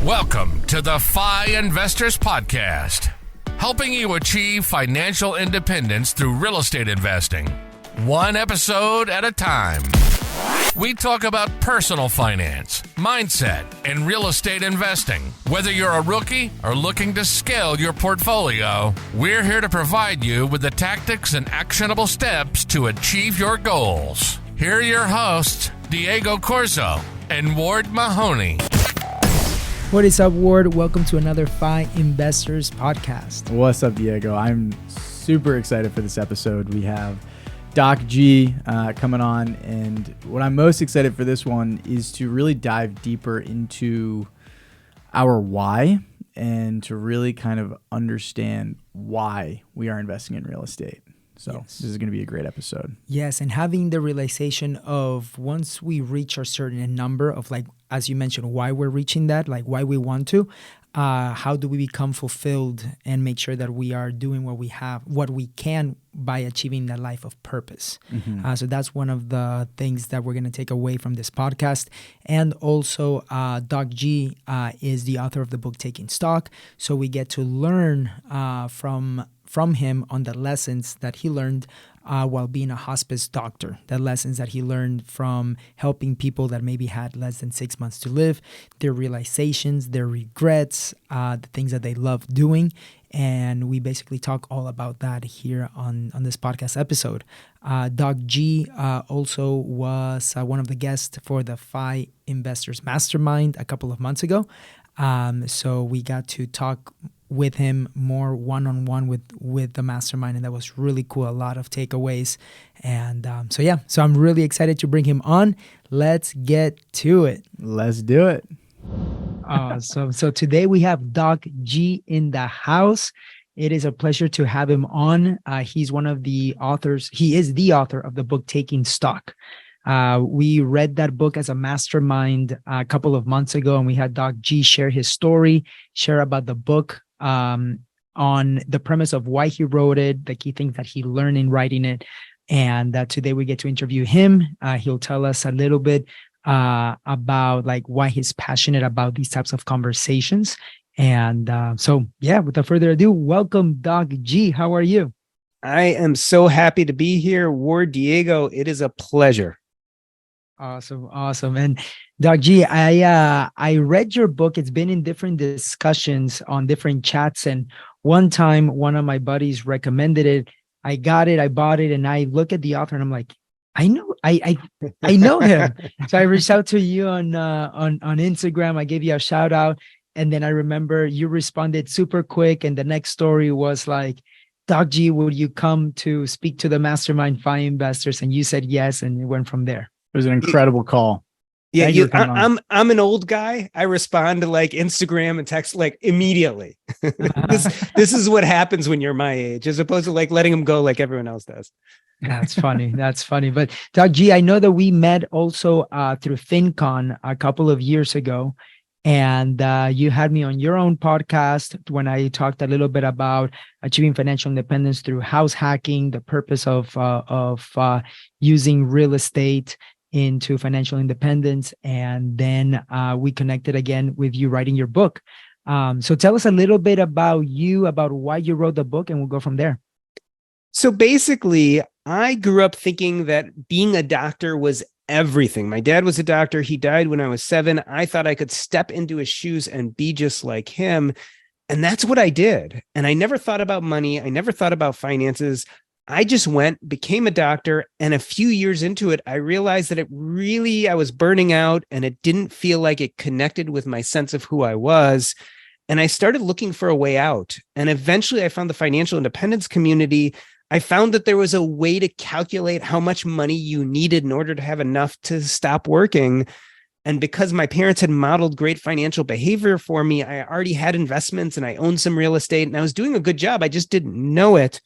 Welcome to the FI Investors Podcast, helping you achieve financial independence through real estate investing, one episode at a time. We talk about personal finance, mindset, and real estate investing. Whether you're a rookie or looking to scale your portfolio, we're here to provide you with the tactics and actionable steps to achieve your goals. Here are your hosts, Diego Corzo and Ward Mahoney. What is up, Ward? Welcome to another FI Investors Podcast. What's up, Diego? I'm super excited for this episode. We have DocG coming on, and what I'm most excited for this one is to really dive deeper into our why and to really kind of understand why we are investing in real estate. So Yes. This is going to be a great episode. Yes, and having the realization of once we reach a certain number of, like, as you mentioned, why we're reaching that, like why we want to, how do we become fulfilled and make sure that we are doing what we can by achieving that life of purpose. So that's one of the things that we're going to take away from this podcast. And also, DocG is the author of the book Taking Stock. So we get to learn from him on the lessons that he learned while being a hospice doctor, the lessons that he learned from helping people that maybe had less than 6 months to live, their realizations, their regrets, the things that they love doing. And we basically talk all about that here on this podcast episode. DocG also was one of the guests for the FI Investors Mastermind a couple of months ago. So we got to talk with him more one-on-one with the mastermind, and that was really cool. A lot of takeaways. And so I'm really excited to bring him on. Let's get to it. Let's do it. So today we have DocG in the house. It is a pleasure to have him on. He's one of the authors. He is the author of the book Taking Stock. We read that book as a mastermind a couple of months ago, and we had DocG share his story, share about the book, on the premise of why he wrote it, the key things that he learned in writing it. And today we get to interview him. He'll tell us a little bit about like why he's passionate about these types of conversations. And without further ado, welcome, DocG. How are you? I am so happy to be here. Ward, Diego, it is a pleasure. Awesome. And DocG, I read your book. It's been in different discussions on different chats. And one time, one of my buddies recommended it. I got it, I bought it, and I look at the author and I'm like, I know him. So I reached out to you on Instagram. I gave you a shout out. And then I remember you responded super quick. And the next story was like, DocG, will you come to speak to the Mastermind FI Investors? And you said yes, and it went from there. It was an incredible call. Yeah, I'm an old guy. I respond to like Instagram and text like immediately. This is what happens when you're my age, as opposed to like letting them go like everyone else does. That's funny. But DocG, I know that we met also through FinCon a couple of years ago. And you had me on your own podcast when I talked a little bit about achieving financial independence through house hacking, the purpose of using real estate into financial independence. And then we connected again with you writing your book. So tell us a little bit about you, about why you wrote the book, and we'll go from there. So basically, I grew up thinking that being a doctor was everything. My dad was a doctor. He died when I was 7. I thought I could step into his shoes and be just like him. And that's what I did. And I never thought about money. I never thought about finances. I just went, became a doctor. And a few years into it, I realized that I was burning out and it didn't feel like it connected with my sense of who I was. And I started looking for a way out. And eventually I found the financial independence community. I found that there was a way to calculate how much money you needed in order to have enough to stop working. And because my parents had modeled great financial behavior for me, I already had investments and I owned some real estate and I was doing a good job. I just didn't know it.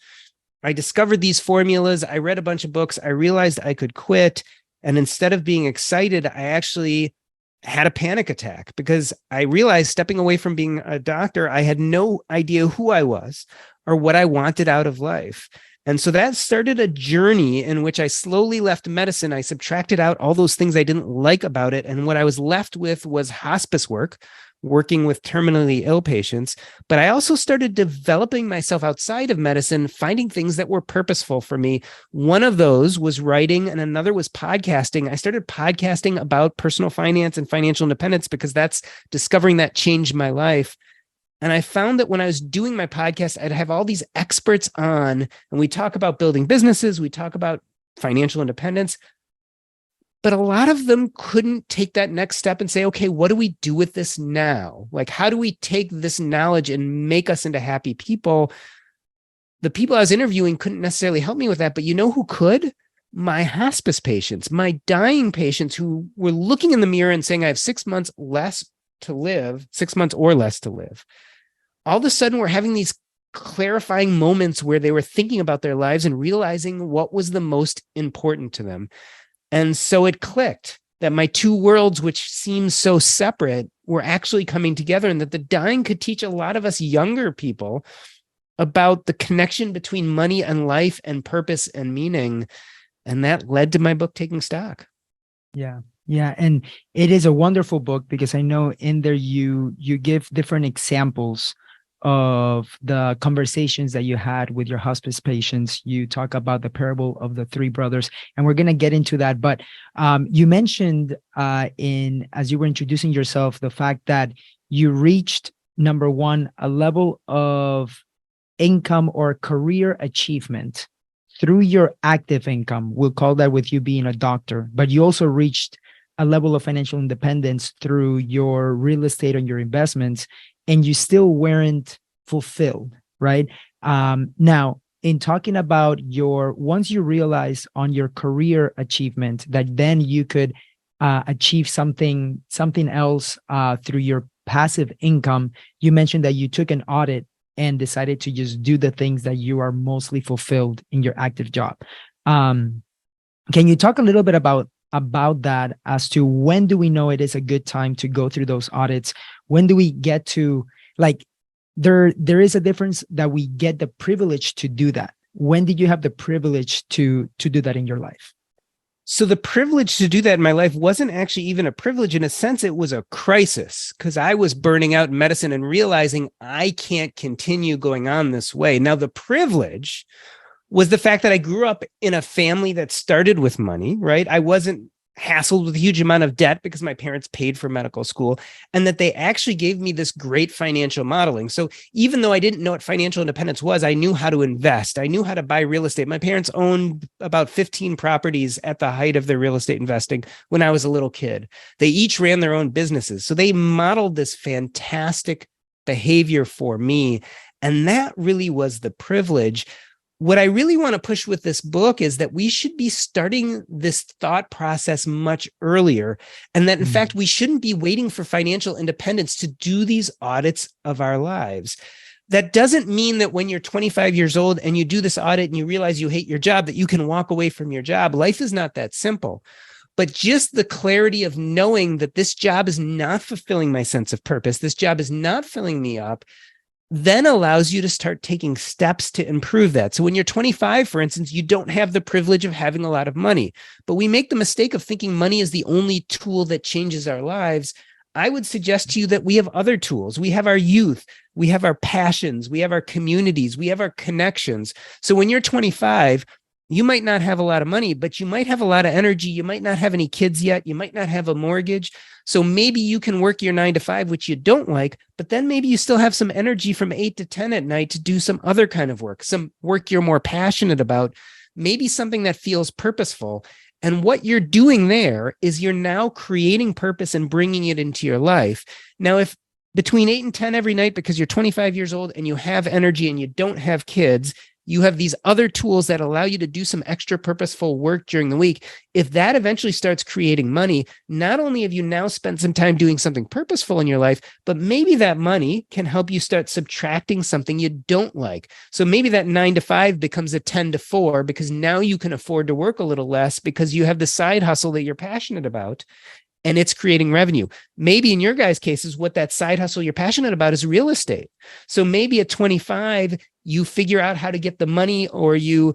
I discovered these formulas. I read a bunch of books. I realized I could quit. And instead of being excited, I actually had a panic attack because I realized stepping away from being a doctor, I had no idea who I was or what I wanted out of life. And so that started a journey in which I slowly left medicine. I subtracted out all those things I didn't like about it. And what I was left with was hospice work, working with terminally ill patients. But I also started developing myself outside of medicine, finding things that were purposeful for me. One of those was writing, and another was podcasting. I started podcasting about personal finance and financial independence because that's discovering that changed my life. And I found that when I was doing my podcast, I'd have all these experts on, and we talk about building businesses, we talk about financial independence, but a lot of them couldn't take that next step and say, okay, what do we do with this now? Like, how do we take this knowledge and make us into happy people? The people I was interviewing couldn't necessarily help me with that, but you know who could? My hospice patients, my dying patients who were looking in the mirror and saying, I have 6 months less to live, 6 months or less to live. All of a sudden, we're having these clarifying moments where they were thinking about their lives and realizing what was the most important to them. And so it clicked that my two worlds, which seemed so separate, were actually coming together, and that the dying could teach a lot of us younger people about the connection between money and life and purpose and meaning. And that led to my book, Taking Stock. Yeah. Yeah. And it is a wonderful book because I know in there you give different examples of the conversations that you had with your hospice patients. You talk about the parable of the three brothers, and we're going to get into that. But you mentioned as you were introducing yourself, the fact that you reached, number one, a level of income or career achievement through your active income. We'll call that with you being a doctor, but you also reached a level of financial independence through your real estate and your investments, and you still weren't fulfilled, right? Now, in talking about once you realize on your career achievement that then you could achieve something else through your passive income, you mentioned that you took an audit and decided to just do the things that you are mostly fulfilled in your active job. Can you talk a little bit about that as to when do we know it is a good time to go through those audits? When do we get to, like, there is a difference that we get the privilege to do that. When did you have the privilege to do that in your life? So the privilege to do that in my life wasn't actually even a privilege. In a sense, it was a crisis, because I was burning out in medicine and realizing I can't continue going on this way. Now, the privilege was the fact that I grew up in a family that started with money, right? I wasn't hassled with a huge amount of debt because my parents paid for medical school, and that they actually gave me this great financial modeling. So even though I didn't know what financial independence was, I knew how to invest. I knew how to buy real estate. My parents owned about 15 properties at the height of their real estate investing when I was a little kid. They each ran their own businesses. So they modeled this fantastic behavior for me. And that really was the privilege. What I really want to push with this book is that we should be starting this thought process much earlier, and that in fact, we shouldn't be waiting for financial independence to do these audits of our lives. That doesn't mean that when you're 25 years old and you do this audit and you realize you hate your job, that you can walk away from your job. Life is not that simple. But just the clarity of knowing that this job is not fulfilling my sense of purpose, this job is not filling me up, then allows you to start taking steps to improve that. So when you're 25, for instance, you don't have the privilege of having a lot of money, but we make the mistake of thinking money is the only tool that changes our lives. I would suggest to you that we have other tools. We have our youth, we have our passions, we have our communities, we have our connections. So when you're 25, you might not have a lot of money, but you might have a lot of energy. You might not have any kids yet. You might not have a mortgage. So maybe you can work your 9 to 5, which you don't like, but then maybe you still have some energy from 8 to 10 at night to do some other kind of work, some work you're more passionate about, maybe something that feels purposeful. And what you're doing there is you're now creating purpose and bringing it into your life. Now, if between 8 and 10 every night, because you're 25 years old and you have energy and you don't have kids, you have these other tools that allow you to do some extra purposeful work during the week. If that eventually starts creating money, not only have you now spent some time doing something purposeful in your life, but maybe that money can help you start subtracting something you don't like. So maybe that 9 to 5 becomes a 10 to 4 because now you can afford to work a little less because you have the side hustle that you're passionate about, and it's creating revenue. Maybe in your guys' cases, what that side hustle you're passionate about is real estate. So maybe at 25, you figure out how to get the money, or you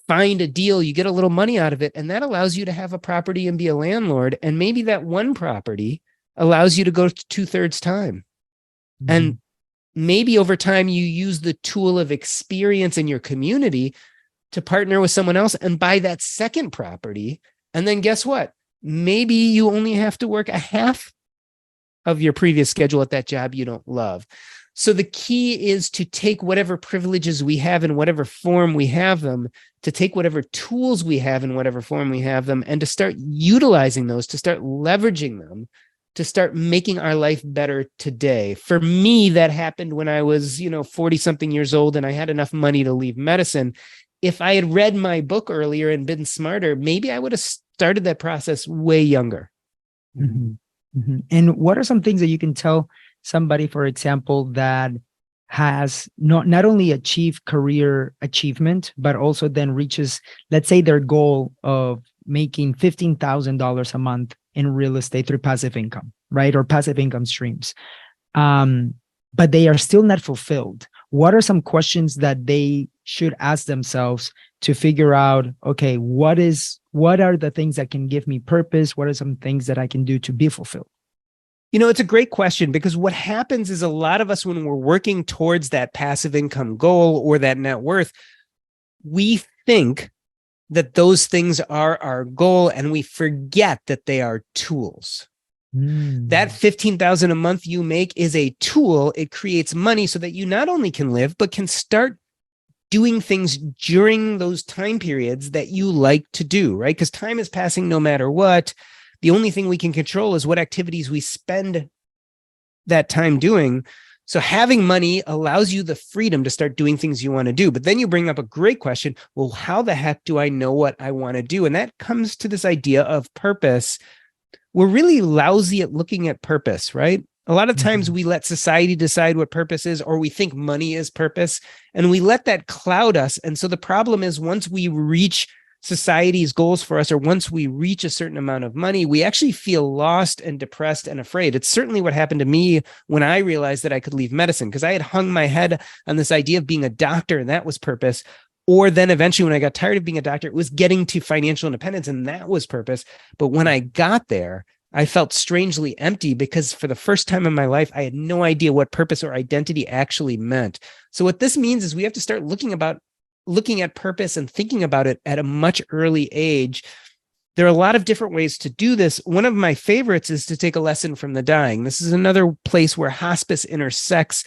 find a deal, you get a little money out of it, and that allows you to have a property and be a landlord. And maybe that one property allows you to go to 2/3 time. Mm-hmm. And maybe over time you use the tool of experience in your community to partner with someone else and buy that second property. And then guess what? Maybe you only have to work a half of your previous schedule at that job you don't love. So the key is to take whatever privileges we have in whatever form we have them, to take whatever tools we have in whatever form we have them, and to start utilizing those, to start leveraging them, to start making our life better today. For me, that happened when I was, 40 something years old and I had enough money to leave medicine. If I had read my book earlier and been smarter, maybe I would have started that process way younger. Mm-hmm. Mm-hmm. And what are some things that you can tell somebody, for example, that has not only achieved career achievement, but also then reaches, let's say, their goal of making $15,000 a month in real estate through passive income, right? Or passive income streams. But they are still not fulfilled. What are some questions that they should ask themselves to figure out, okay, what are the things that can give me purpose? What are some things that I can do to be fulfilled? It's a great question, because what happens is a lot of us, when we're working towards that passive income goal or that net worth, we think that those things are our goal, and we forget that they are tools. That $15,000 a month you make is a tool. It creates money so that you not only can live, but can start doing things during those time periods that you like to do, right? Because time is passing no matter what. The only thing we can control is what activities we spend that time doing. So having money allows you the freedom to start doing things you want to do. But then you bring up a great question. Well, how the heck do I know what I want to do? And that comes to this idea of purpose. We're really lousy at looking at purpose, right? A lot of times we let society decide what purpose is, or we think money is purpose, and we let that cloud us. And so the problem is, once we reach society's goals for us, or once we reach a certain amount of money, we actually feel lost and depressed and afraid. It's certainly what happened to me when I realized that I could leave medicine, because I had hung my head on this idea of being a doctor, and that was purpose. Or then eventually, when I got tired of being a doctor, it was getting to financial independence, and that was purpose. But when I got there, I felt strangely empty, because for the first time in my life, I had no idea what purpose or identity actually meant. So what this means is we have to start looking at purpose and thinking about it at a much early age. There are a lot of different ways to do this. One of my favorites is to take a lesson from the dying. This is another place where hospice intersects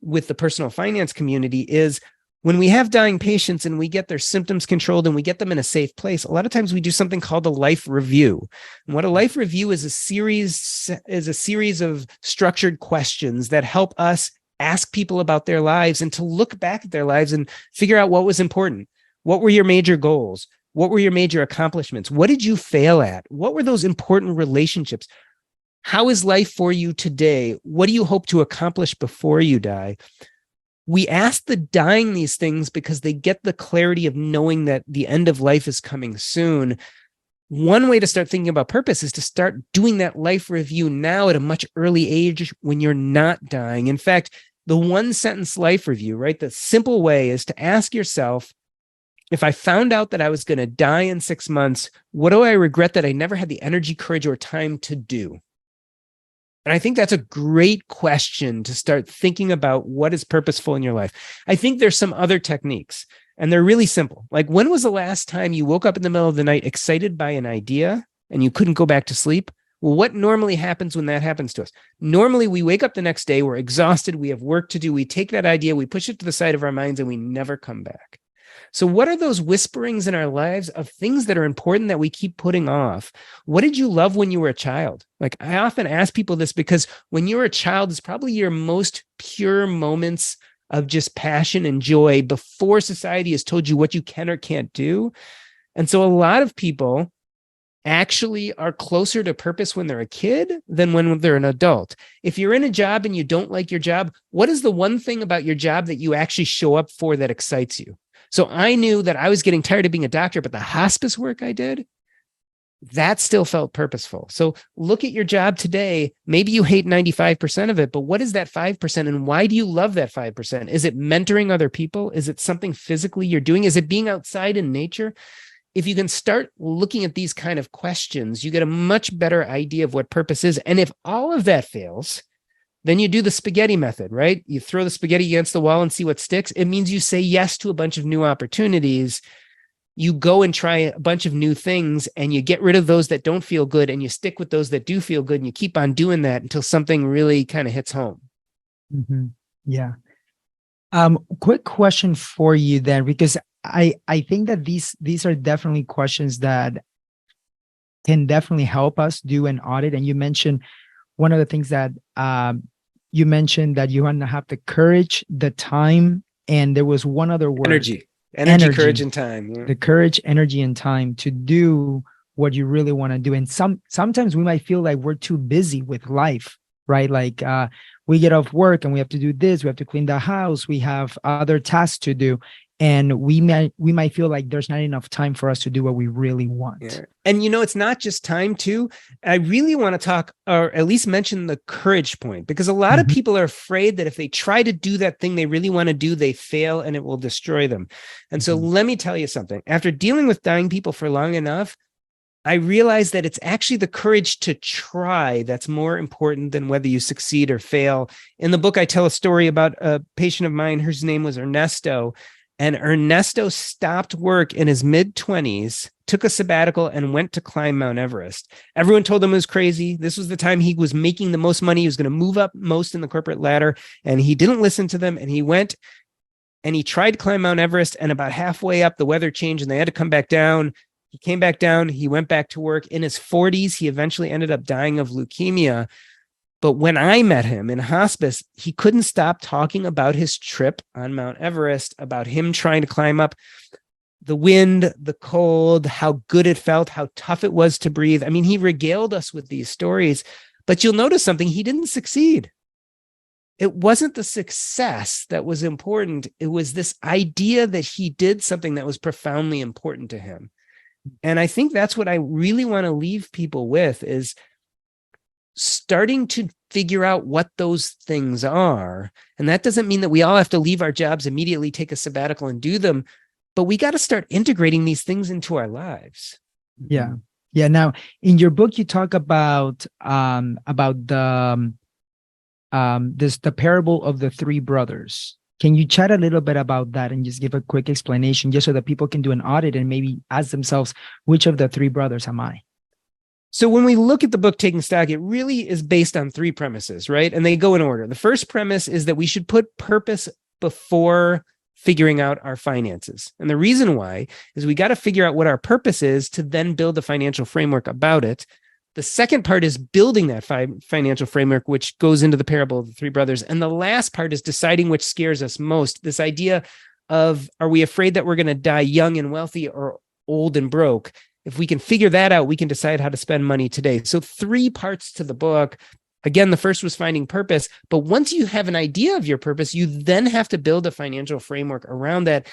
with the personal finance community. Is when we have dying patients and we get their symptoms controlled and we get them in a safe place, a lot of times we do something called a life review. And what a life review is, a series of structured questions that help us ask people about their lives and to look back at their lives and figure out what was important. What were your major goals? What were your major accomplishments? What did you fail at? What were those important relationships? How is life for you today? What do you hope to accomplish before you die? We ask the dying these things because they get the clarity of knowing that the end of life is coming soon. One way to start thinking about purpose is to start doing that life review now at a much early age when you're not dying. In fact, the one sentence life review, right? The simple way is to ask yourself, if I found out that I was going to die in 6 months, what do I regret that I never had the energy, courage, or time to do? And I think that's a great question to start thinking about what is purposeful in your life. I think there's some other techniques, and they're really simple. Like, when was the last time you woke up in the middle of the night excited by an idea and you couldn't go back to sleep? Well, what normally happens when that happens to us? Normally, we wake up the next day, we're exhausted, we have work to do, we take that idea, we push it to the side of our minds, and we never come back. So what are those whisperings in our lives of things that are important that we keep putting off? What did you love when you were a child? Like, I often ask people this because when you were a child, it's probably your most pure moments of just passion and joy before society has told you what you can or can't do. And so a lot of people actually are closer to purpose when they're a kid than when they're an adult. If you're in a job and you don't like your job, what is the one thing about your job that you actually show up for that excites you? So I knew that I was getting tired of being a doctor, but the hospice work I did that still felt purposeful. So look at your job today. Maybe you hate 95% of it, but what is that 5%? And why do you love that 5%? Is it mentoring other people? Is it something physically you're doing? Is it being outside in nature? If you can start looking at these kind of questions, you get a much better idea of what purpose is. And if all of that fails, then you do the spaghetti method, right? You throw the spaghetti against the wall and see what sticks. It means you say yes to a bunch of new opportunities. You go and try a bunch of new things and you get rid of those that don't feel good and you stick with those that do feel good, and you keep on doing that until something really kind of hits home. Mm-hmm. Yeah. Quick question for you then, because I think that these are definitely questions that can definitely help us do an audit. And you mentioned one of the things that you mentioned that you want to have the courage, the time, and there was one other word. Energy, courage, and time. Yeah. The courage, energy, and time to do what you really want to do. And sometimes we might feel like we're too busy with life, right? Like we get off work and we have to do this, we have to clean the house, we have other tasks to do. And we might feel like there's not enough time for us to do what we really want. Yeah. And it's not just time too. I really want to talk, or at least mention, the courage point, because a lot of people are afraid that if they try to do that thing they really want to do, they fail and it will destroy them. And so let me tell you something. After dealing with dying people for long enough, I realized that it's actually the courage to try that's more important than whether you succeed or fail. In the book, I tell a story about a patient of mine whose name was Ernesto. And Ernesto stopped work in his mid-20s, took a sabbatical, and went to climb Mount Everest. Everyone told him it was crazy. This was the time he was making the most money. He was going to move up most in the corporate ladder. And he didn't listen to them. And he went and he tried to climb Mount Everest. And about halfway up, the weather changed and they had to come back down. He came back down. He went back to work. In his 40s, he eventually ended up dying of leukemia. But when I met him in hospice, he couldn't stop talking about his trip on Mount Everest, about him trying to climb up, the wind, the cold, how good it felt, how tough it was to breathe. I mean, he regaled us with these stories, but you'll notice something. He didn't succeed. It wasn't the success that was important. It was this idea that he did something that was profoundly important to him. And I think that's what I really want to leave people with, is starting to figure out what those things are. And that doesn't mean that we all have to leave our jobs immediately, take a sabbatical and do them, but we got to start integrating these things into our lives. Yeah. Yeah. Now, in your book, you talk about the parable of the three brothers. Can you chat a little bit about that and just give a quick explanation, just so that people can do an audit and maybe ask themselves, which of the three brothers am I? So when we look at the book Taking Stock, it really is based on three premises, right? And they go in order. The first premise is that we should put purpose before figuring out our finances. And the reason why is we got to figure out what our purpose is to then build a financial framework about it. The second part is building that financial framework, which goes into the parable of the three brothers. And the last part is deciding which scares us most. This idea of, are we afraid that we're going to die young and wealthy or old and broke? If we can figure that out, we can decide how to spend money today. So 3 parts to the book. Again, the first was finding purpose. But once you have an idea of your purpose, you then have to build a financial framework around that.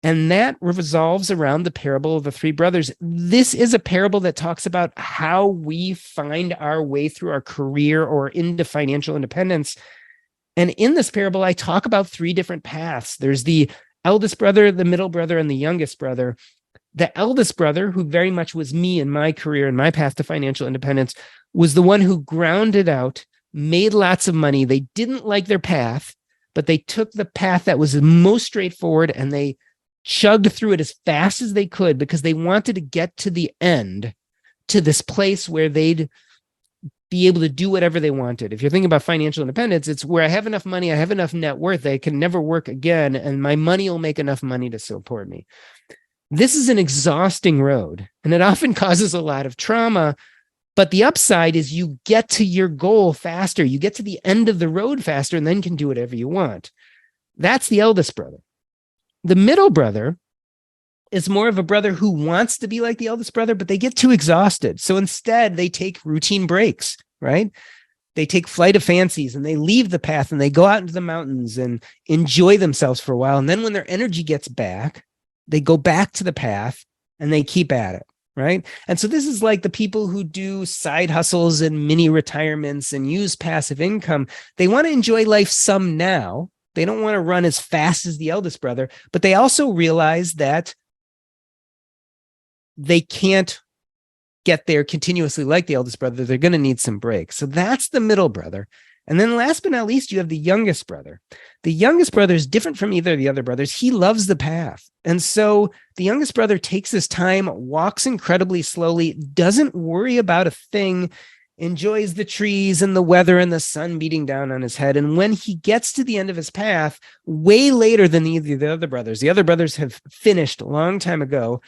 And that revolves around the parable of the three brothers. This is a parable that talks about how we find our way through our career or into financial independence. And in this parable, I talk about 3 different paths. There's the eldest brother, the middle brother, and the youngest brother. The eldest brother, who very much was me in my career and my path to financial independence, was the one who grounded out, made lots of money. They didn't like their path, but they took the path that was most straightforward and they chugged through it as fast as they could because they wanted to get to the end, to this place where they'd be able to do whatever they wanted. If you're thinking about financial independence, it's where I have enough money, I have enough net worth, I can never work again, and my money will make enough money to support me. This is an exhausting road, and it often causes a lot of trauma, but the upside is you get to your goal faster. You get to the end of the road faster and then can do whatever you want. That's the eldest brother. The middle brother is more of a brother who wants to be like the eldest brother, but they get too exhausted. So instead, they take routine breaks, right? They take flight of fancies and they leave the path and they go out into the mountains and enjoy themselves for a while. And then when their energy gets back, they go back to the path and they keep at it, right? And so this is like the people who do side hustles and mini retirements and use passive income. They want to enjoy life some now. They don't want to run as fast as the eldest brother, but they also realize that they can't get there continuously like the eldest brother. They're going to need some breaks. So that's the middle brother. And then last but not least, you have the youngest brother. The youngest brother is different from either of the other brothers. He loves the path. And so the youngest brother takes his time, walks incredibly slowly, doesn't worry about a thing, enjoys the trees and the weather and the sun beating down on his head. And when he gets to the end of his path, way later than either of the other brothers have finished a long time ago,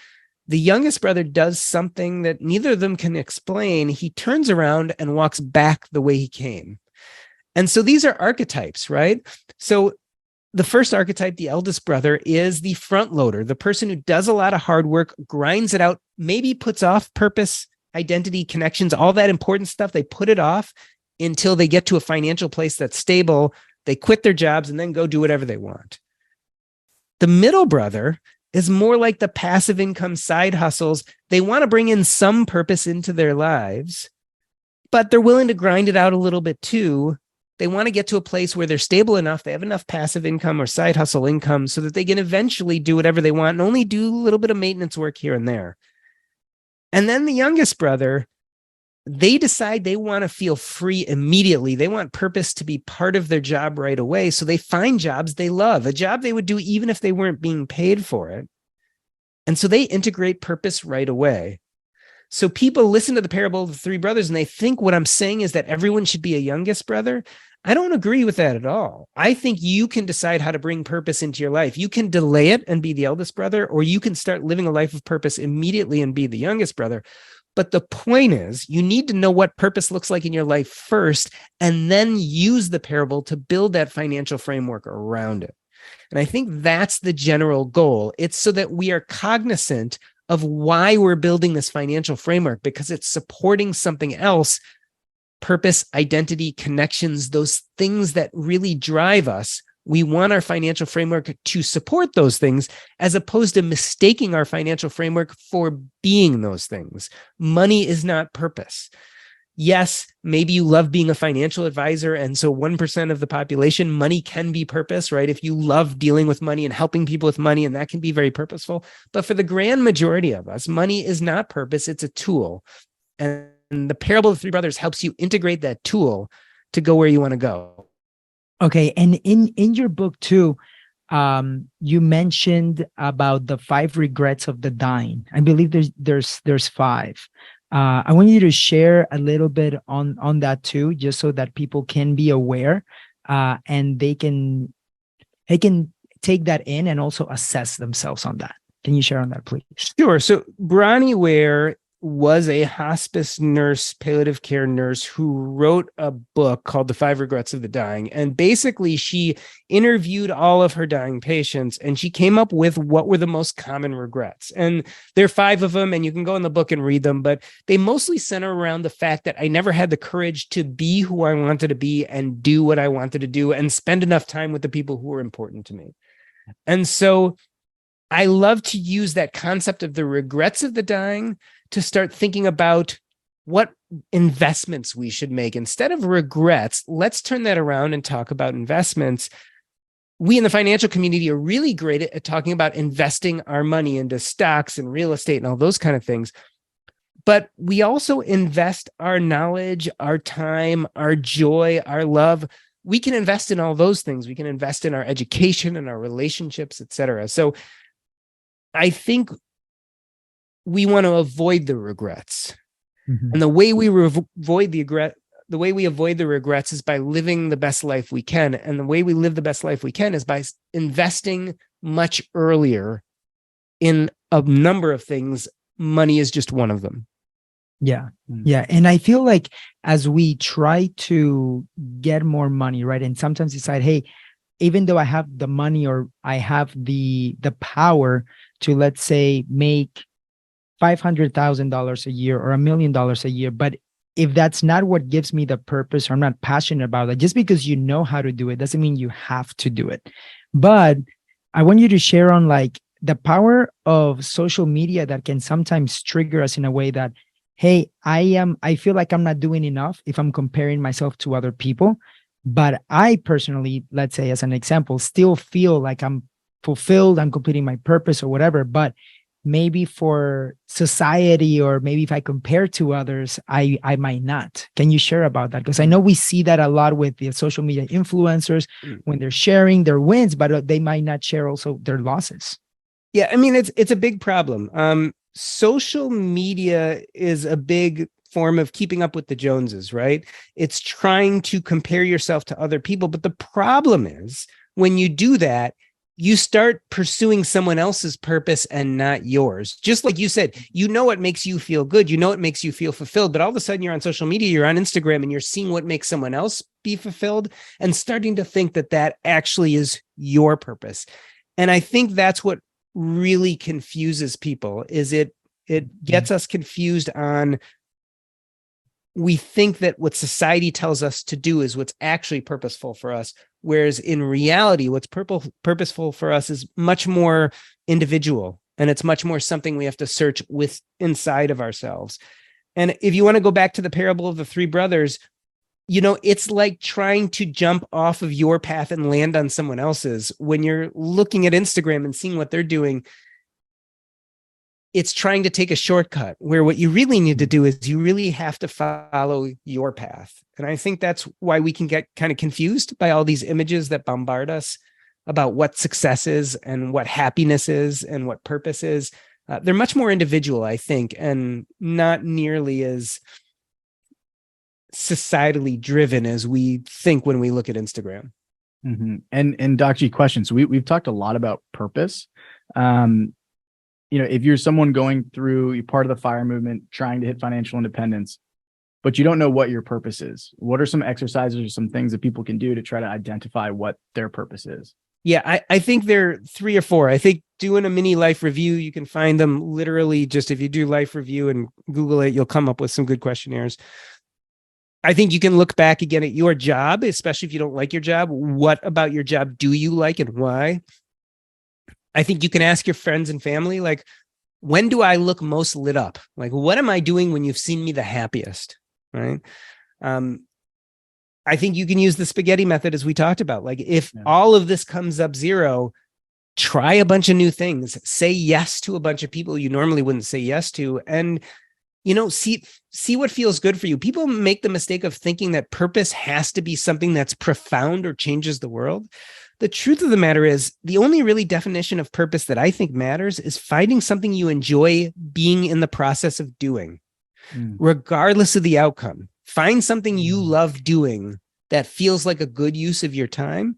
the youngest brother does something that neither of them can explain. He turns around and walks back the way he came. And so these are archetypes, right? So the first archetype, the eldest brother, is the front loader, the person who does a lot of hard work, grinds it out, maybe puts off purpose, identity, connections, all that important stuff. They put it off until they get to a financial place that's stable. They quit their jobs and then go do whatever they want. The middle brother is more like the passive income side hustles. They want to bring in some purpose into their lives, but they're willing to grind it out a little bit too. They want to get to a place where they're stable enough, they have enough passive income or side hustle income so that they can eventually do whatever they want and only do a little bit of maintenance work here and there. And then the youngest brother, they decide they want to feel free immediately. They want purpose to be part of their job right away. So they find jobs they love, a job they would do even if they weren't being paid for it. And so they integrate purpose right away. So people listen to the parable of the three brothers and they think what I'm saying is that everyone should be a youngest brother. I don't agree with that at all. I think you can decide how to bring purpose into your life. You can delay it and be the eldest brother, or you can start living a life of purpose immediately and be the youngest brother. But the point is, you need to know what purpose looks like in your life first, and then use the parable to build that financial framework around it. And I think that's the general goal. It's so that we are cognizant of why we're building this financial framework, because it's supporting something else. Purpose, identity, connections, those things that really drive us. We want our financial framework to support those things as opposed to mistaking our financial framework for being those things. Money is not purpose. Yes, maybe you love being a financial advisor. And so 1% of the population, money can be purpose, right? If you love dealing with money and helping people with money, and that can be very purposeful. But for the grand majority of us, money is not purpose. It's a tool. And the parable of the three brothers helps you integrate that tool to go where you want to go. Okay. And in your book too, you mentioned about the 5 regrets of the dying. I believe there's 5. I want you to share a little bit on that too, just so that people can be aware, and they can take that in and also assess themselves on that. Can you share on that, please? Sure. So Bronnie Ware was a hospice nurse, palliative care nurse, who wrote a book called The 5 Regrets of the Dying. And basically, she interviewed all of her dying patients, and she came up with what were the most common regrets. And there are 5 of them, and you can go in the book and read them, but they mostly center around the fact that I never had the courage to be who I wanted to be and do what I wanted to do and spend enough time with the people who were important to me. And so I love to use that concept of the regrets of the dying to start thinking about what investments we should make. Instead of regrets, let's turn that around and talk about investments. We in the financial community are really great at talking about investing our money into stocks and real estate and all those kind of things. But we also invest our knowledge, our time, our joy, our love. We can invest in all those things. We can invest in our education and our relationships, et cetera. So I think we want to avoid the regrets. Mm-hmm. And the way we avoid the regrets is by living the best life we can. And the way we live the best life we can is by investing much earlier in a number of things. Money is just one of them. Yeah. Yeah. And I feel like as we try to get more money, right, and sometimes decide, hey, even though I have the money or I have the power to, let's say, make $500,000 a year or $1 million a year, but if that's not what gives me the purpose, or I'm not passionate about it, just because you know how to do it doesn't mean you have to do it. But I want you to share on like the power of social media that can sometimes trigger us in a way that, hey, I feel like I'm not doing enough if I'm comparing myself to other people. But I personally, let's say as an example, still feel like I'm fulfilled, I'm completing my purpose or whatever. But maybe for society, or maybe if I compare to others, I might not. Can you share about that? Because I know we see that a lot with the social media influencers when they're sharing their wins, but they might not share also their losses. Yeah, I mean, it's a big problem. Social media is a big form of keeping up with the Joneses, right? It's trying to compare yourself to other people. But the problem is when you do that, you start pursuing someone else's purpose and not yours. Just like you said, you know what makes you feel good. You know what makes you feel fulfilled. But all of a sudden you're on social media, you're on Instagram, and you're seeing what makes someone else be fulfilled and starting to think that that actually is your purpose. And I think that's what really confuses people, is it gets us confused on, we think that what society tells us to do is what's actually purposeful for us. Whereas in reality, what's purposeful for us is much more individual, and it's much more something we have to search with inside of ourselves. And if you want to go back to the parable of the three brothers, it's like trying to jump off of your path and land on someone else's. When you're looking at Instagram and seeing what they're doing, it's trying to take a shortcut, where what you really need to do is you really have to follow your path. And I think that's why we can get kind of confused by all these images that bombard us about what success is and what happiness is and what purpose is. They're much more individual, I think, and not nearly as societally driven as we think when we look at Instagram. Mm-hmm. And DocG, question. So we've talked a lot about purpose. If you're someone going through, you're part of the FIRE movement, trying to hit financial independence, but you don't know what your purpose is, what are some exercises or some things that people can do to try to identify what their purpose is? Yeah, I think there are 3 or 4. I think doing a mini life review, you can find them literally just if you do life review and Google it, you'll come up with some good questionnaires. I think you can look back again at your job, especially if you don't like your job. What about your job do you like and why? I think you can ask your friends and family, like, when do I look most lit up? Like, what am I doing when you've seen me the happiest? Right. I think you can use the spaghetti method, as we talked about. Like, if all of this comes up zero, try a bunch of new things, say yes to a bunch of people you normally wouldn't say yes to. And, see what feels good for you. People make the mistake of thinking that purpose has to be something that's profound or changes the world. The truth of the matter is, the only really definition of purpose that I think matters is finding something you enjoy being in the process of doing, regardless of the outcome. Find something you love doing that feels like a good use of your time.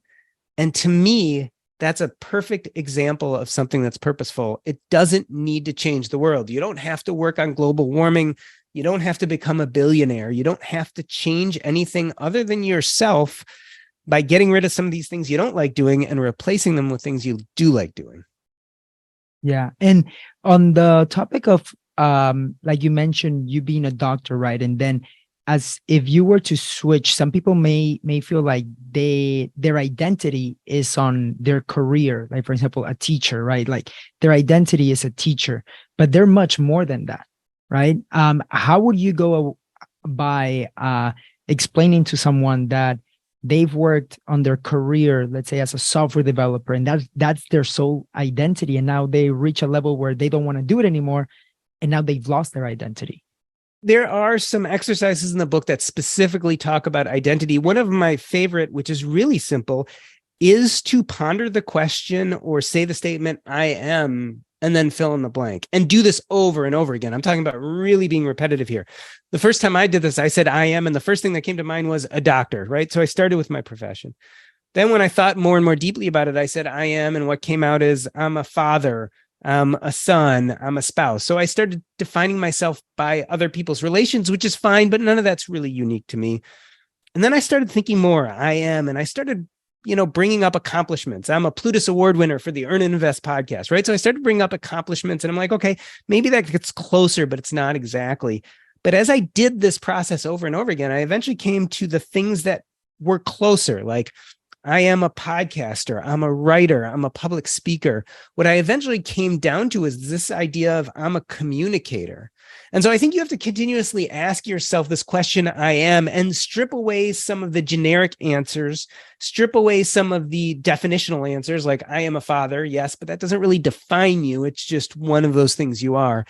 And to me, that's a perfect example of something that's purposeful. It doesn't need to change the world. You don't have to work on global warming. You don't have to become a billionaire. You don't have to change anything other than yourself by getting rid of some of these things you don't like doing and replacing them with things you do like doing. Yeah. And on the topic of, like you mentioned, you being a doctor, right? And then as if you were to switch, some people may feel like their identity is on their career. Like, for example, a teacher, right? Like their identity is a teacher, but they're much more than that, right? How would you go by explaining to someone that they've worked on their career, let's say as a software developer, and that's their sole identity, and now they reach a level where they don't want to do it anymore, and now they've lost their identity? There are some exercises in the book that specifically talk about identity. One of my favorite, which is really simple, is to ponder the question or say the statement, I am, and then fill in the blank, and do this over and over again. I'm talking about really being repetitive here. The first time I did this, I said, I am. And the first thing that came to mind was a doctor, right? So I started with my profession. Then when I thought more and more deeply about it, I said, I am. And what came out is I'm a father, I'm a son, I'm a spouse. So I started defining myself by other people's relations, which is fine, but none of that's really unique to me. And then I started thinking more, I am, and I started bringing up accomplishments. I'm a Plutus Award winner for the Earn and Invest podcast, right? So I started bringing up accomplishments, and I'm like, okay, maybe that gets closer, but it's not exactly. But as I did this process over and over again, I eventually came to the things that were closer. Like, I am a podcaster. I'm a writer. I'm a public speaker. What I eventually came down to is this idea of I'm a communicator. And so I think you have to continuously ask yourself this question, I am, and strip away some of the generic answers, strip away some of the definitional answers, like I am a father. Yes, but that doesn't really define you. It's just one of those things you are.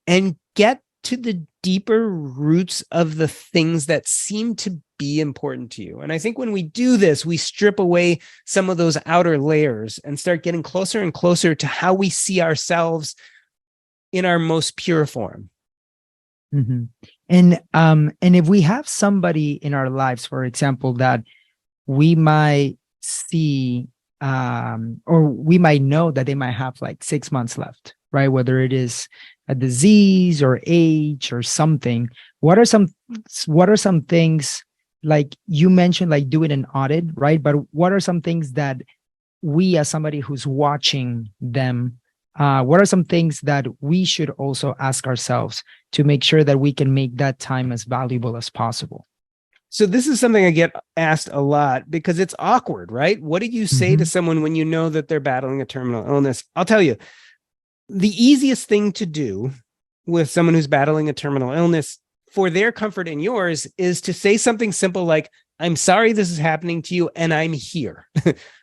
And get to the deeper roots of the things that seem to be important to you. And I think when we do this, we strip away some of those outer layers and start getting closer and closer to how we see ourselves in our most pure form. Mm-hmm. And if we have somebody in our lives, for example, that we might see, or we might know that they might have like 6 months left, right? Whether it is a disease or age or something, what are some things, like you mentioned, like doing an audit, right? But what are some things that we, as somebody who's watching them, what are some things that we should also ask ourselves to make sure that we can make that time as valuable as possible? So this is something I get asked a lot because it's awkward, right? What do you say to someone when you know that they're battling a terminal illness? I'll tell you, the easiest thing to do with someone who's battling a terminal illness for their comfort and yours is to say something simple like, I'm sorry this is happening to you and I'm here,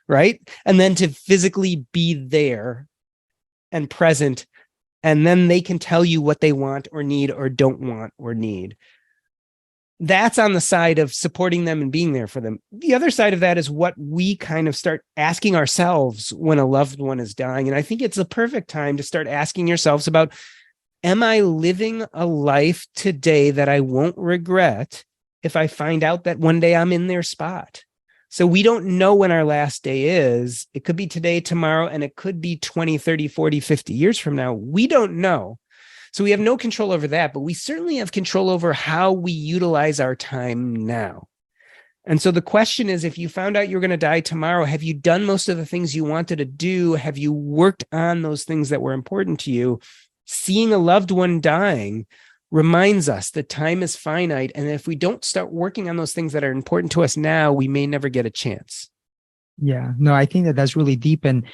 right? And then to physically be there and present, and then they can tell you what they want or need or don't want or need. That's on the side of supporting them and being there for them. The other side of that is what we kind of start asking ourselves when a loved one is dying. And I think it's the perfect time to start asking yourselves about, am I living a life today that I won't regret if I find out that one day I'm in their spot? So we don't know when our last day is. It could be today, tomorrow, and it could be 20, 30, 40, 50 years from now. We don't know. So we have no control over that, but we certainly have control over how we utilize our time now. And so the question is, if you found out you're going to die tomorrow, have you done most of the things you wanted to do? Have you worked on those things that were important to you? Seeing a loved one dying reminds us that time is finite. And if we don't start working on those things that are important to us now, we may never get a chance. Yeah, no, I think that that's really deep. And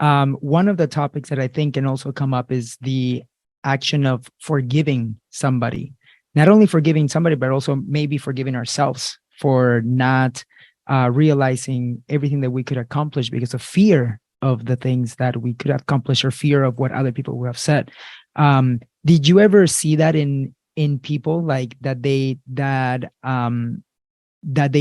one of the topics that I think can also come up is the action of forgiving somebody, not only forgiving somebody, but also maybe forgiving ourselves for not realizing everything that we could accomplish because of fear of the things that we could accomplish or fear of what other people would have said. Did you ever see that in people, like that they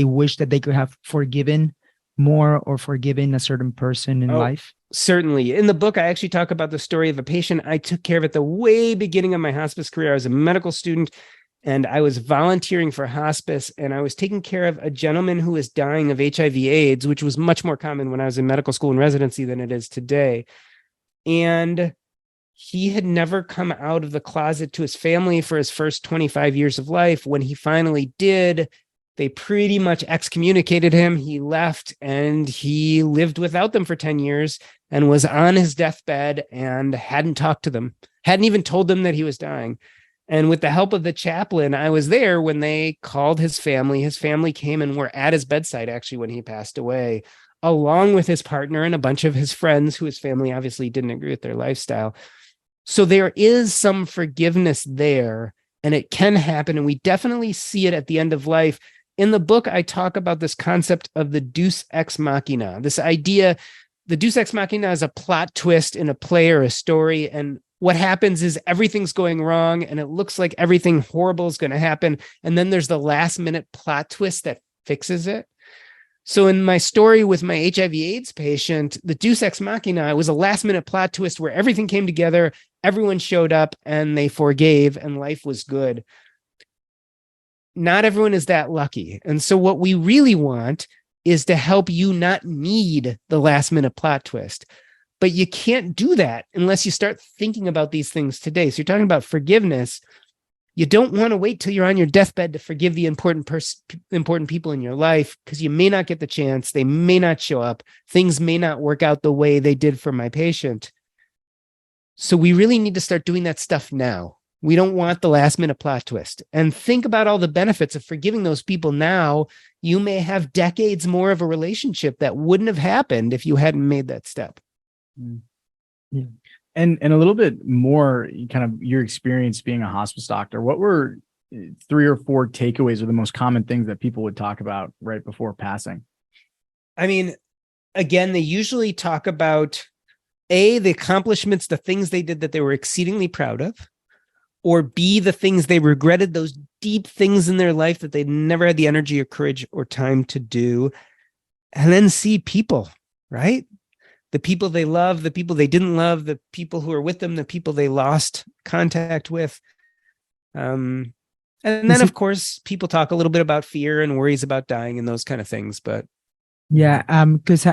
wish that they could have forgiven more or forgiven a certain person in life? Certainly. In the book, I actually talk about the story of a patient I took care of at the way beginning of my hospice career. I was a medical student and I was volunteering for hospice, and I was taking care of a gentleman who was dying of HIV/AIDS, which was much more common when I was in medical school and residency than it is today. And he had never come out of the closet to his family for his first 25 years of life. When he finally did, they pretty much excommunicated him. He left and he lived without them for 10 years and was on his deathbed and hadn't talked to them, hadn't even told them that he was dying. And with the help of the chaplain, I was there when they called his family. His family came and were at his bedside, actually, when he passed away, along with his partner and a bunch of his friends who his family obviously didn't agree with their lifestyle. So there is some forgiveness there, and it can happen. And we definitely see it at the end of life. In the book, I talk about this concept of the deus ex machina, this idea. The deus ex machina is a plot twist in a play or a story. And what happens is everything's going wrong and it looks like everything horrible is going to happen. And then there's the last minute plot twist that fixes it. So in my story with my HIV/AIDS patient, the deus ex machina was a last minute plot twist where everything came together, everyone showed up and they forgave and life was good. Not everyone is that lucky. And so what we really want is to help you not need the last minute plot twist. But you can't do that unless you start thinking about these things today. So you're talking about forgiveness. You don't want to wait till you're on your deathbed to forgive the important people in your life, because you may not get the chance. They may not show up. Things may not work out the way they did for my patient. So we really need to start doing that stuff now. We don't want the last minute plot twist. And think about all the benefits of forgiving those people now you may have decades more of a relationship that wouldn't have happened if you hadn't made that step. Yeah. And a little bit more kind of your experience being a hospice doctor. What were 3 or 4 takeaways or the most common things that people would talk about right before passing? I mean, again, they usually talk about A, the accomplishments, the things they did that they were exceedingly proud of, or B, the things they regretted, those deep things in their life that they never had the energy or courage or time to do. And then C, people, right? The people they love, the people they didn't love, the people who are with them, the people they lost contact with. And then, of course, people talk a little bit about fear and worries about dying and those kind of things. But yeah, because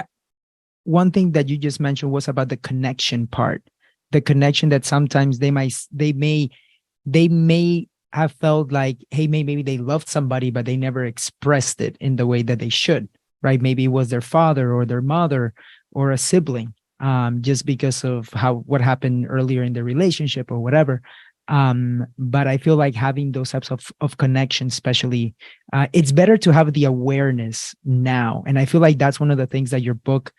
one thing that you just mentioned was about the connection part, the connection that sometimes they may have felt like, hey, maybe they loved somebody, but they never expressed it in the way that they should, right? Maybe it was their father or their mother or a sibling, just because of what happened earlier in the relationship or whatever. But I feel like having those types of connections, especially, it's better to have the awareness now. And I feel like that's one of the things that your book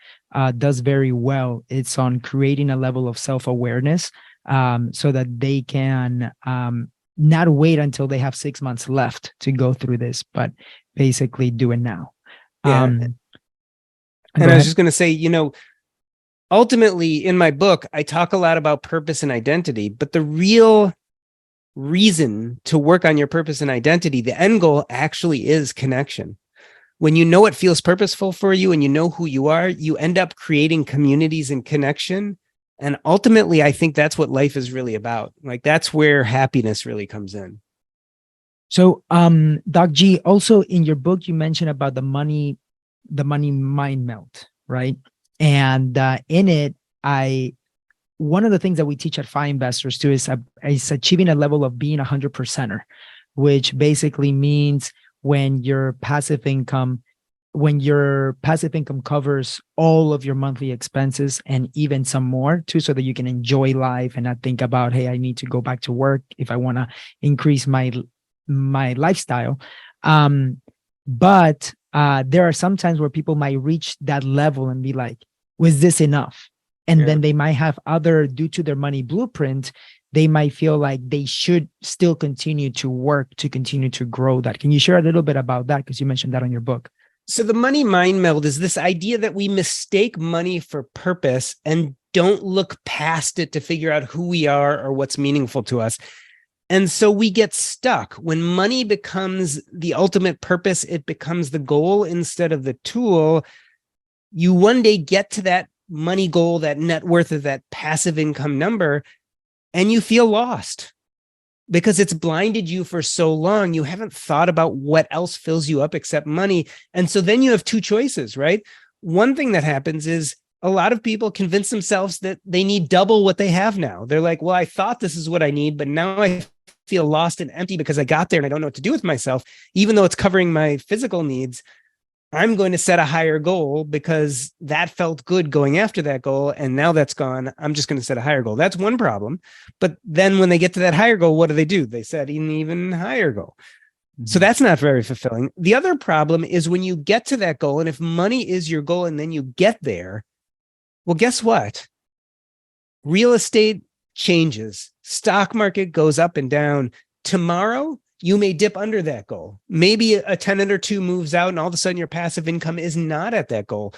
does very well. It's on creating a level of self-awareness, so that they can not wait until they have 6 months left to go through this, but basically do it now. Yeah. And I was just going to say, ultimately in my book, I talk a lot about purpose and identity, but the real reason to work on your purpose and identity, the end goal actually is connection. When you know what feels purposeful for you and you know who you are, you end up creating communities and connection. And ultimately, I think that's what life is really about. Like, that's where happiness really comes in. So, DocG, also in your book, you mentioned about the money mind melt, right? And in it, one of the things that we teach at FI Investors too is achieving a level of being 100%er, which basically means when your passive income covers all of your monthly expenses and even some more too, so that you can enjoy life and not think about, hey, I need to go back to work if I want to increase my lifestyle. But there are some times where people might reach that level and be like, was this enough? And then they might have due to their money blueprint, they might feel like they should still continue to work to continue to grow that. Can you share a little bit about that? Because you mentioned that on your book. So the money mind meld is this idea that we mistake money for purpose and don't look past it to figure out who we are or what's meaningful to us. And so we get stuck. When money becomes the ultimate purpose, it becomes the goal instead of the tool. You one day get to that money goal, that net worth of that passive income number, and you feel lost because it's blinded you for so long. You haven't thought about what else fills you up except money. And so then you have 2 choices, right? One thing that happens is a lot of people convince themselves that they need double what they have now. They're like, well, I thought this is what I need, but now I feel lost and empty because I got there and I don't know what to do with myself. Even though it's covering my physical needs, I'm going to set a higher goal because that felt good going after that goal. And now that's gone. I'm just going to set a higher goal. That's one problem. But then when they get to that higher goal, what do? They set an even higher goal. So that's not very fulfilling. The other problem is when you get to that goal, and if money is your goal and then you get there, well, guess what? Real estate changes. Stock market goes up and down. Tomorrow, you may dip under that goal. Maybe a tenant or 2 moves out and all of a sudden your passive income is not at that goal.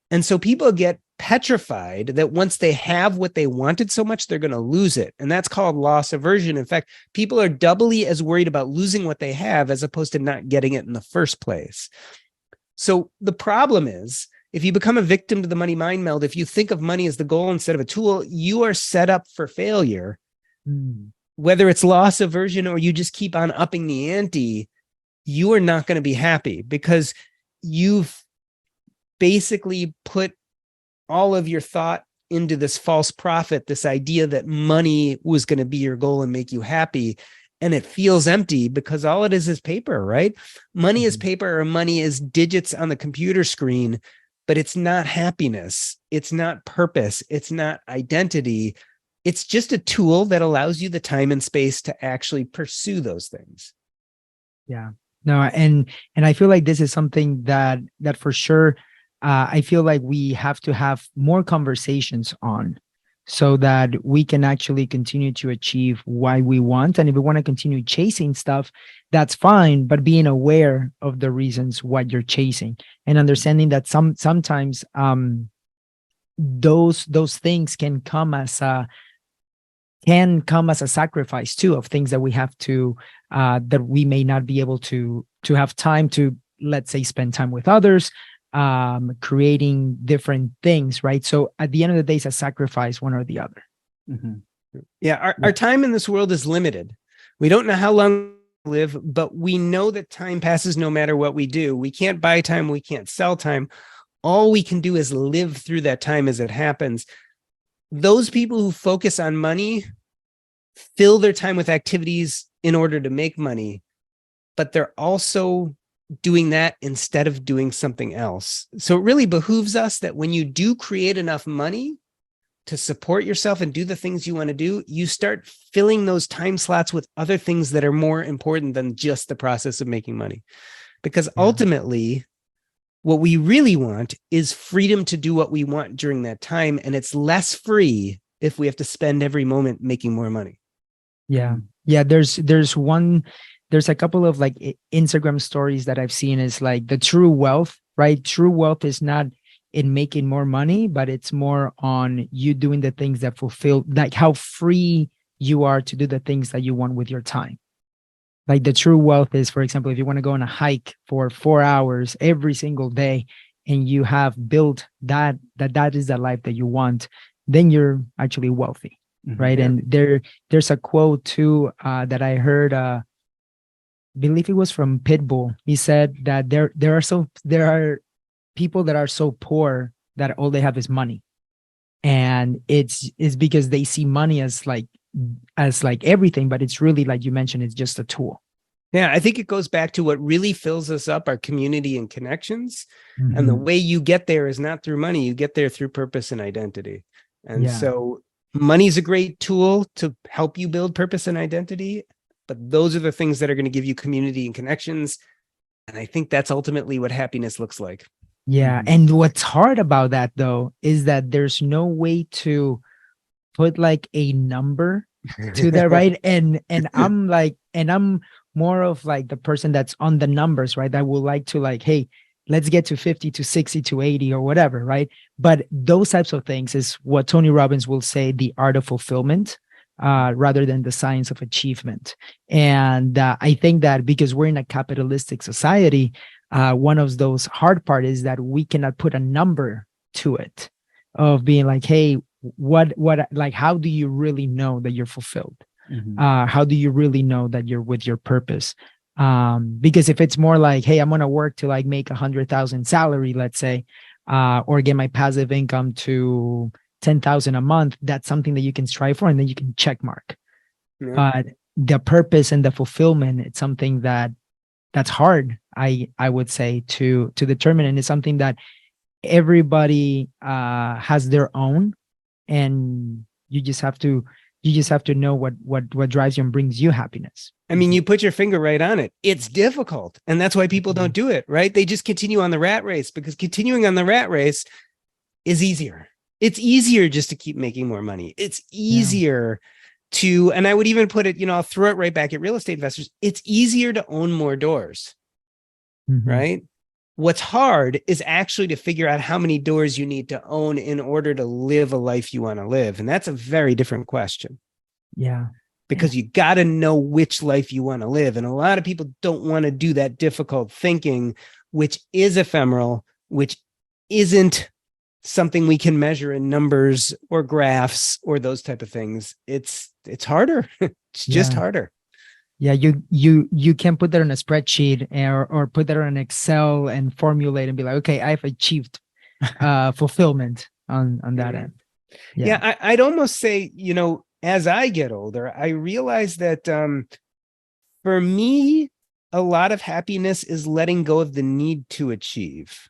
And so people get petrified that once they have what they wanted so much, they're going to lose it. And that's called loss aversion. In fact, people are doubly as worried about losing what they have as opposed to not getting it in the first place. So the problem is, if you become a victim to the money mind meld, if you think of money as the goal instead of a tool, you are set up for failure. Whether it's loss aversion or you just keep on upping the ante, you are not going to be happy because you've basically put all of your thought into this false prophet, this idea that money was going to be your goal and make you happy. And it feels empty because all it is paper, right? Money is paper, or money is digits on the computer screen, but it's not happiness. It's not purpose. It's not identity. It's just a tool that allows you the time and space to actually pursue those things. Yeah. No, and I feel like this is something that for sure, I feel like we have to have more conversations on, so that we can actually continue to achieve what we want. And if we want to continue chasing stuff, that's fine. But being aware of the reasons what you're chasing, and understanding that sometimes those things can come as a sacrifice too, of things that we have to that we may not be able to have time to, let's say, spend time with others, creating different things, right? So at the end of the day, it's a sacrifice, one or the other. Yeah, our time in this world is limited. We don't know how long we live, but we know that time passes no matter what we do. We can't buy time, we can't sell time. All we can do is live through that time as it happens. Those people who focus on money fill their time with activities in order to make money, but they're also doing that instead of doing something else. So it really behooves us that when you do create enough money to support yourself and do the things you want to do, you start filling those time slots with other things that are more important than just the process of making money. Because ultimately, what we really want is freedom to do what we want during that time. And it's less free if we have to spend every moment making more money. Yeah. Yeah. There's a couple of like Instagram stories that I've seen, is like the true wealth, right? True wealth is not in making more money, but it's more on you doing the things that fulfill, like how free you are to do the things that you want with your time. Like the true wealth is, for example, if you want to go on a hike for 4 hours every single day, and you have built that is the life that you want, then you're actually wealthy, right? Yeah. And there's a quote too that I heard. Believe it was from Pitbull. He said that there are people that are so poor that all they have is money, and it's because they see money as like everything, but it's really, like you mentioned, it's just a tool. Yeah, I think it goes back to what really fills us up, our community and connections. Mm-hmm. And the way you get there is not through money. You get there through purpose and identity. And so money's a great tool to help you build purpose and identity, but those are the things that are going to give you community and connections. And I think that's ultimately what happiness looks like. Yeah. And what's hard about that, though, is that there's no way to put like a number to that, right? And I'm more of like the person that's on the numbers, right? That would like to like, hey, let's get to 50 to 60 to 80 or whatever, right? But those types of things is what Tony Robbins will say, the art of fulfillment, rather than the science of achievement. And I think that because we're in a capitalistic society, one of those hard part is that we cannot put a number to it, of being like, hey, what, like, how do you really know that you're fulfilled? How do you really know that you're with your purpose? Because if it's more like, hey, I'm going to work to like make 100,000 salary, let's say, or get my passive income to 10,000 a month, that's something that you can strive for, and then you can check mark. Yeah. But the purpose and the fulfillment, it's something that's hard, I would say, to determine. And it's something that everybody has their own, and you just have to know what drives you and brings you happiness. I mean, you put your finger right on it. It's difficult. And that's why people don't do it, right? They just continue on the rat race, because continuing on the rat race is easier. It's easier just to keep making more money. It's easier to, and I would even put it, I'll throw it right back at real estate investors. It's easier to own more doors, right? What's hard is actually to figure out how many doors you need to own in order to live a life you want to live. And that's a very different question. Yeah. Because you got to know which life you want to live. And a lot of people don't want to do that difficult thinking, which is ephemeral, which isn't something we can measure in numbers or graphs or those type of things. It's harder. It's just harder. Yeah, you can put that on a spreadsheet or put that on an Excel and formulate and be like, okay, I've achieved fulfillment on that end. Yeah, I'd almost say, as I get older, I realize that for me, a lot of happiness is letting go of the need to achieve.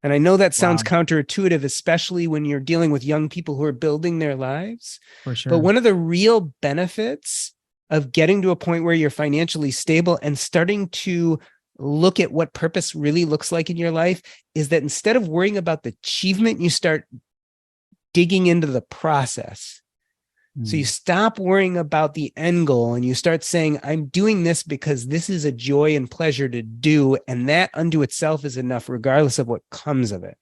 And I know that sounds counterintuitive, especially when you're dealing with young people who are building their lives. For sure. But one of the real benefits of getting to a point where you're financially stable and starting to look at what purpose really looks like in your life is that instead of worrying about the achievement, you start digging into the process. So you stop worrying about the end goal and you start saying, I'm doing this because this is a joy and pleasure to do. And that unto itself is enough, regardless of what comes of it.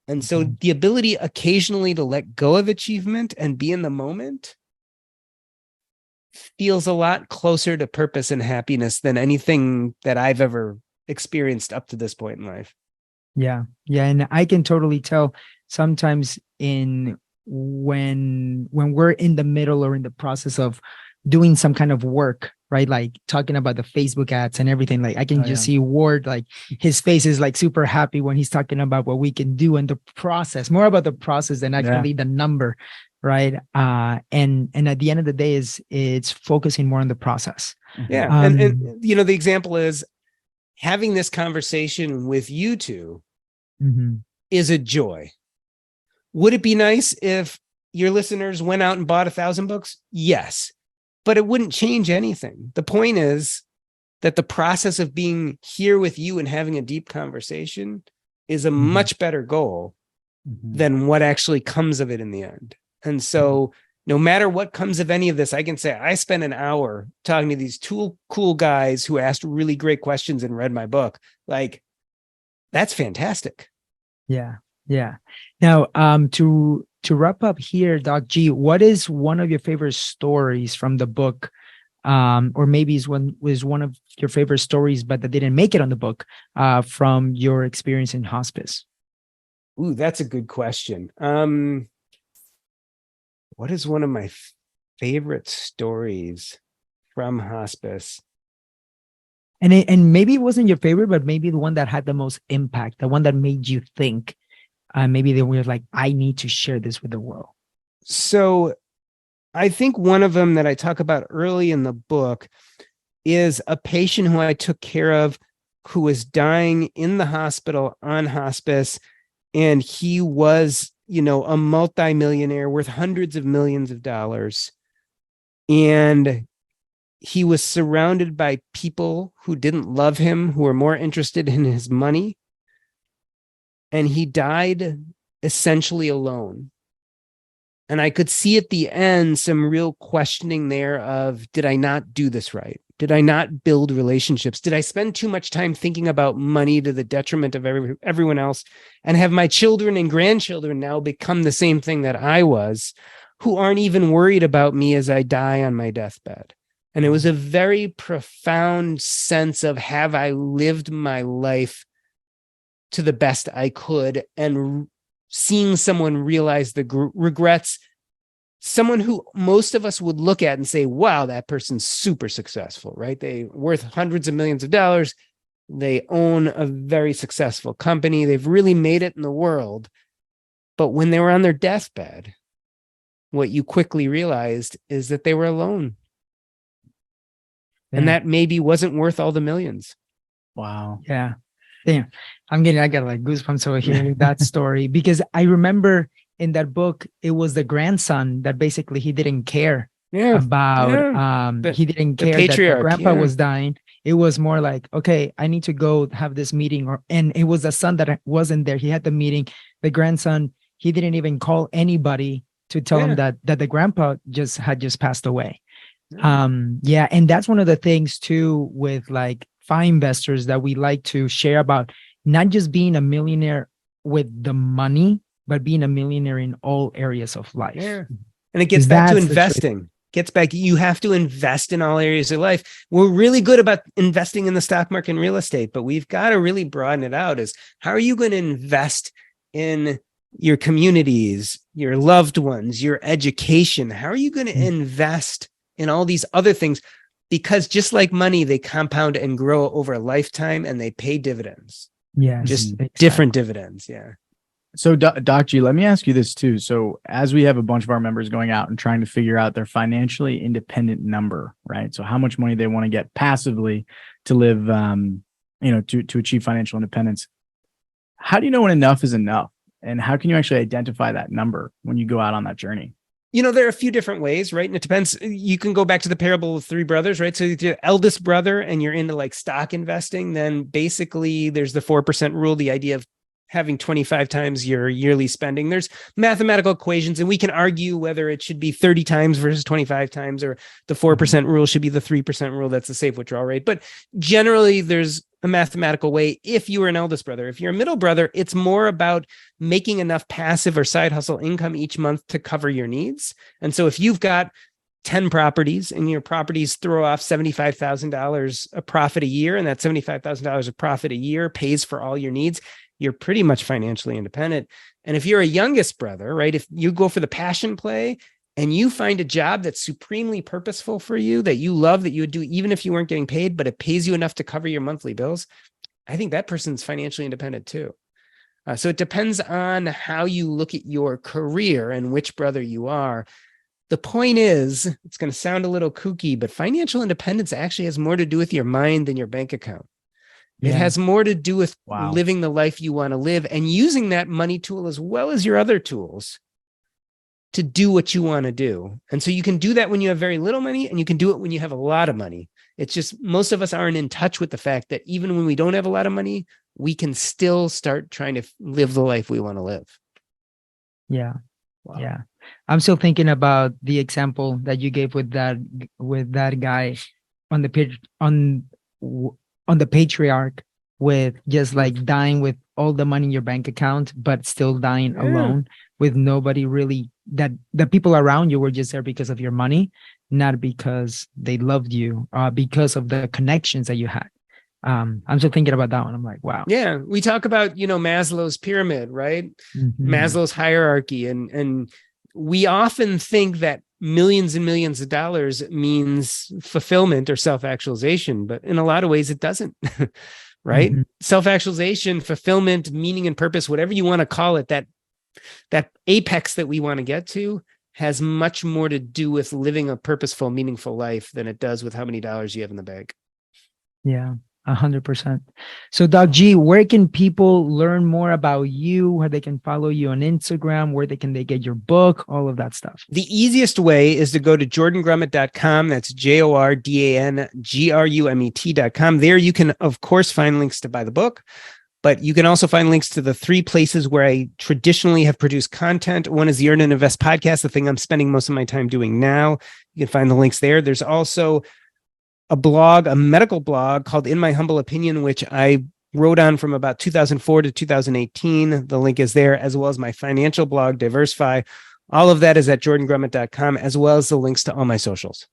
And so the ability occasionally to let go of achievement and be in the moment feels a lot closer to purpose and happiness than anything that I've ever experienced up to this point in life. Yeah. Yeah. And I can totally tell sometimes when we're in the middle or in the process of doing some kind of work, right? Like talking about the Facebook ads and everything, like I can just see Ward, like his face is like super happy when he's talking about what we can do and the process, more about the process than actually the number, right? And at the end of the day it's focusing more on the process. Yeah. And you know, the example is having this conversation with you two is a joy. Would it be nice if your listeners went out and bought 1,000 books? Yes, but it wouldn't change anything. The point is that the process of being here with you and having a deep conversation is a much better goal than what actually comes of it in the end. And so no matter what comes of any of this, I can say I spent an hour talking to these two cool guys who asked really great questions and read my book. Like, that's fantastic. Yeah. Yeah. Now, to wrap up here, Doc G, what is one of your favorite stories from the book? Or maybe was one of your favorite stories, but that didn't make it on the book, from your experience in hospice? Ooh, that's a good question. What is one of my favorite stories from hospice? And maybe it wasn't your favorite, but maybe the one that had the most impact, the one that made you think. Maybe they were like, I need to share this with the world. So I think one of them that I talk about early in the book is a patient who I took care of who was dying in the hospital on hospice. And he was, you know, a multimillionaire worth hundreds of millions of dollars. And he was surrounded by people who didn't love him, who were more interested in his money. And he died essentially alone. And I could see at the end some real questioning there of, did I not do this right? Did I not build relationships? Did I spend too much time thinking about money to the detriment of everyone else? And have my children and grandchildren now become the same thing that I was, who aren't even worried about me as I die on my deathbed? And it was a very profound sense of, have I lived my life to the best I could, and seeing someone realize the regrets, someone who most of us would look at and say, wow, that person's super successful, right? They're worth hundreds of millions of dollars. They own a very successful company. They've really made it in the world. But when they were on their deathbed, what you quickly realized is that they were alone. And that maybe wasn't worth all the millions. Wow. Yeah. Damn. I got like goosebumps over hearing that story, because I remember in that book, it was the grandson that basically he didn't care about, he didn't care that the grandpa was dying. It was more like, okay, I need to go have this meeting, and it was the son that wasn't there. He had the meeting. The grandson, he didn't even call anybody to tell him that the grandpa had just passed away. And that's one of the things too with like FI investors that we like to share about, not just being a millionaire with the money, but being a millionaire in all areas of life. Yeah. And it gets back to investing. You have to invest in all areas of life. We're really good about investing in the stock market and real estate, but we've got to really broaden it out. Is how are you going to invest in your communities, your loved ones, your education? How are you going to invest in all these other things? Because just like money, they compound and grow over a lifetime, and they pay dividends. Yeah, just different dividends. Yeah. So, Doc G, let me ask you this too. So, as we have a bunch of our members going out and trying to figure out their financially independent number, right? So, how much money they want to get passively to live, to achieve financial independence. How do you know when enough is enough? And how can you actually identify that number when you go out on that journey? There are a few different ways, right? And it depends. You can go back to the parable of three brothers, right? So if you're the eldest brother and you're into like stock investing, then basically there's the 4% rule, the idea of having 25 times your yearly spending. There's mathematical equations, and we can argue whether it should be 30 times versus 25 times, or the 4% rule should be the 3% rule. That's the safe withdrawal rate. But generally, there's a mathematical way. If you are an eldest brother, if you're a middle brother, it's more about making enough passive or side hustle income each month to cover your needs. And so if you've got 10 properties and your properties throw off $75,000 a profit a year, and that $75,000 of profit a year pays for all your needs, you're pretty much financially independent. And if you're a youngest brother, right, if you go for the passion play and you find a job that's supremely purposeful for you, that you love, that you would do even if you weren't getting paid, but it pays you enough to cover your monthly bills, I think that person's financially independent too. So it depends on how you look at your career and which brother you are. The point is, it's going to sound a little kooky, but financial independence actually has more to do with your mind than your bank account. It has more to do with living the life you want to live and using that money tool as well as your other tools to do what you want to do. And so you can do that when you have very little money, and you can do it when you have a lot of money. It's just most of us aren't in touch with the fact that even when we don't have a lot of money, we can still start trying to live the life we want to live. Yeah. Wow. Yeah. I'm still thinking about the example that you gave with that guy on the patriarch, with just like dying with all the money in your bank account, but still dying alone with nobody really, that the people around you were just there because of your money, not because they loved you, because of the connections that you had. I'm still thinking about that one. I'm like, wow. Yeah. We talk about, Maslow's pyramid, right? Mm-hmm. Maslow's hierarchy. And we often think that millions and millions of dollars means fulfillment or self-actualization, but in a lot of ways it doesn't, right? Mm-hmm. Self-actualization, fulfillment, meaning and purpose, whatever you want to call it, that apex that we want to get to has much more to do with living a purposeful, meaningful life than it does with how many dollars you have in the bank. Yeah. 100%. So DocG, where can people learn more about you, where they can follow you on Instagram, where they get your book, all of that stuff? The easiest way is to go to jordangrumet.com. That's JORDANGRUMET.com. There you can, of course, find links to buy the book, but you can also find links to the 3 places where I traditionally have produced content. One is the Earn and Invest podcast, the thing I'm spending most of my time doing now. You can find the links there. There's also a blog, a medical blog called In My Humble Opinion, which I wrote on from about 2004 to 2018. The link is there, as well as my financial blog, Diversify. All of that is at jordangrumet.com, as well as the links to all my socials.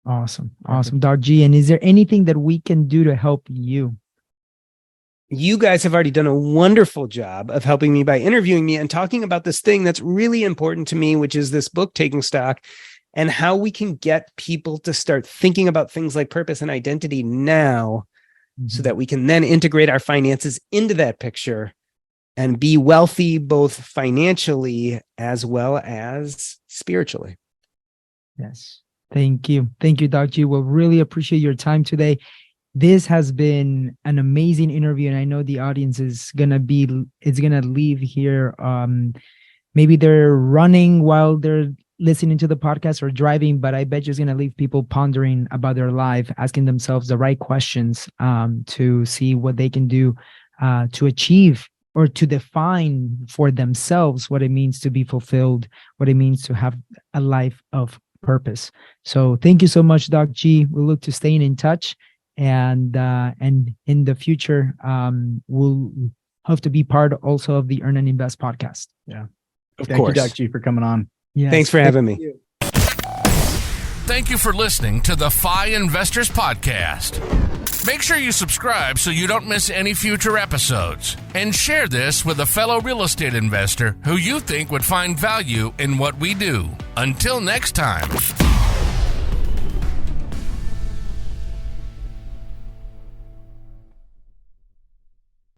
Awesome. DocG, and is there anything that we can do to help you? You guys have already done a wonderful job of helping me by interviewing me and talking about this thing that's really important to me, which is this book, Taking Stock, and how we can get people to start thinking about things like purpose and identity now, so that we can then integrate our finances into that picture and be wealthy, both financially as well as spiritually. Yes. Thank you. Thank you, DocG. We'll really appreciate your time today. This has been an amazing interview, and I know the audience is going to leave here. Maybe they're running while they're listening to the podcast or driving, but I bet you're going to leave people pondering about their life, asking themselves the right questions to see what they can do to achieve or to define for themselves what it means to be fulfilled, what it means to have a life of purpose. So thank you so much, DocG. We look to staying in touch, and in the future, we'll hope to be part also of the Earn and Invest podcast. Yeah. Thank you, DocG, for coming on. Yes. Thanks for having me. Thank you for listening to the FI Investors Podcast. Make sure you subscribe so you don't miss any future episodes. And share this with a fellow real estate investor who you think would find value in what we do. Until next time.